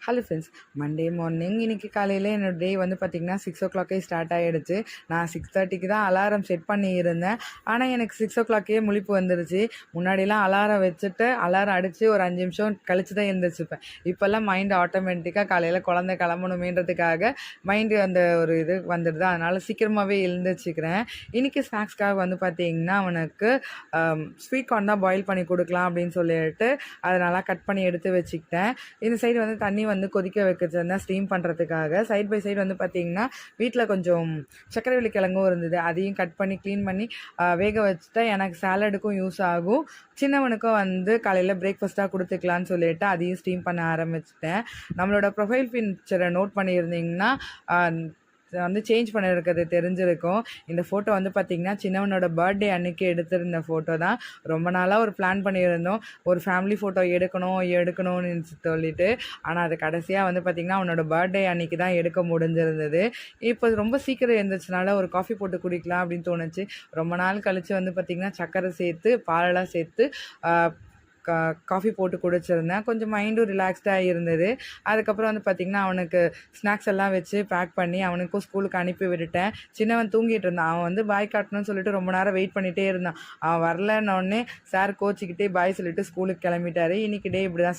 Hello friends, Monday morning இன்னைக்கு காலையில் என்னோட டே வந்து பார்த்திங்கன்னா 6 o'clock ஸ்டார்ட் ஆகிடுச்சு. நான் 6:30க்கு தான் அலாரம் செட் பண்ணியிருந்தேன். ஆனால் எனக்கு 6 o'clock முழிப்பு வந்துருச்சு. முன்னாடிலாம் அலாரம் வச்சுட்டு அலாரம் அடித்து ஒரு 5 நிமிஷம் கழிச்சு தான் எழுந்திரிச்சிப்பேன். இப்போல்லாம் மைண்டு ஆட்டோமேட்டிக்காக காலையில் குழந்தை கிளம்பணுமேன்றதுக்காக மைண்டு அந்த ஒரு இது வந்துடுது. அதனால் சீக்கிரமாகவே எழுந்திரிச்சிக்கிறேன். இன்றைக்கி ஸ்நாக்ஸ்க்காக வந்து பார்த்திங்கன்னா அவனுக்கு ஸ்வீட் கார்ன் தான் பாயில் பண்ணி கொடுக்கலாம் அப்படின்னு சொல்லிட்டு அதை நல்லா கட் பண்ணி எடுத்து வச்சுக்கிட்டேன். இந்த சைடு வந்து தண்ணி வந்து கொதிக்க வைக்கிறதுனா ஸ்டீம் பண்ணுறதுக்காக சைட் பை சைடு வந்து பார்த்திங்கன்னா வீட்டில் கொஞ்சம் சக்கரவள்ளி கிழங்கும் இருந்தது. அதையும் கட் பண்ணி க்ளீன் பண்ணி வேக வச்சுட்டா எனக்கு சாலடுக்கும் யூஸ் ஆகும். சின்னவனுக்கும் வந்து காலையில் பிரேக்ஃபாஸ்ட்டாக கொடுத்துக்கலான்னு சொல்லிட்டு அதையும் ஸ்டீம் பண்ண ஆரம்பிச்சிட்டேன். நம்மளோட ப்ரொஃபைல் பிக்சரை நோட் பண்ணியிருந்தீங்கன்னா வந்து சேஞ்ச் பண்ணியிருக்கிறது தெரிஞ்சிருக்கும். இந்த ஃபோட்டோ வந்து பார்த்திங்கன்னா சின்னவனோட பர்த்டே அன்றைக்கி எடுத்திருந்த ஃபோட்டோ தான். ரொம்ப நாளாக ஒரு பிளான் பண்ணியிருந்தோம், ஒரு ஃபேமிலி ஃபோட்டோ எடுக்கணும்னு சொல்லிட்டு. ஆனால் அது கடைசியாக வந்து பார்த்திங்கன்னா அவனோட பர்த்டே அன்றைக்கி தான் எடுக்க முடிஞ்சிருந்தது. இப்போ ரொம்ப சீக்கிரம் எழுந்திரிச்சனால ஒரு காஃபி போட்டு குடிக்கலாம் அப்படின்னு தோணுச்சு. ரொம்ப நாள் கழித்து வந்து பார்த்திங்கன்னா சர்க்கரை சேர்த்து பாலெல்லாம் சேர்த்து காஃபி போட்டு குடிச்சிருந்தேன். கொஞ்சம் மைண்டும் ரிலாக்ஸ்டாக இருந்தது. அதுக்கப்புறம் வந்து பார்த்திங்கன்னா அவனுக்கு ஸ்நாக்ஸ் எல்லாம் வச்சு பேக் பண்ணி அவனுக்கும் ஸ்கூலுக்கு அனுப்பி விட்டுட்டேன். சின்னவன் தூங்கிட்டு இருந்தான். அவன் வந்து பாய் காட்டணும்னு சொல்லிட்டு ரொம்ப நேரம் வெயிட் பண்ணிகிட்டே இருந்தான். அவன் வரலன்னொடனே சார் கோச்சிக்கிட்டே பாய் சொல்லிட்டு ஸ்கூலுக்கு கிளம்பிட்டாரு. இன்றைக்கி டே இப்படி தான்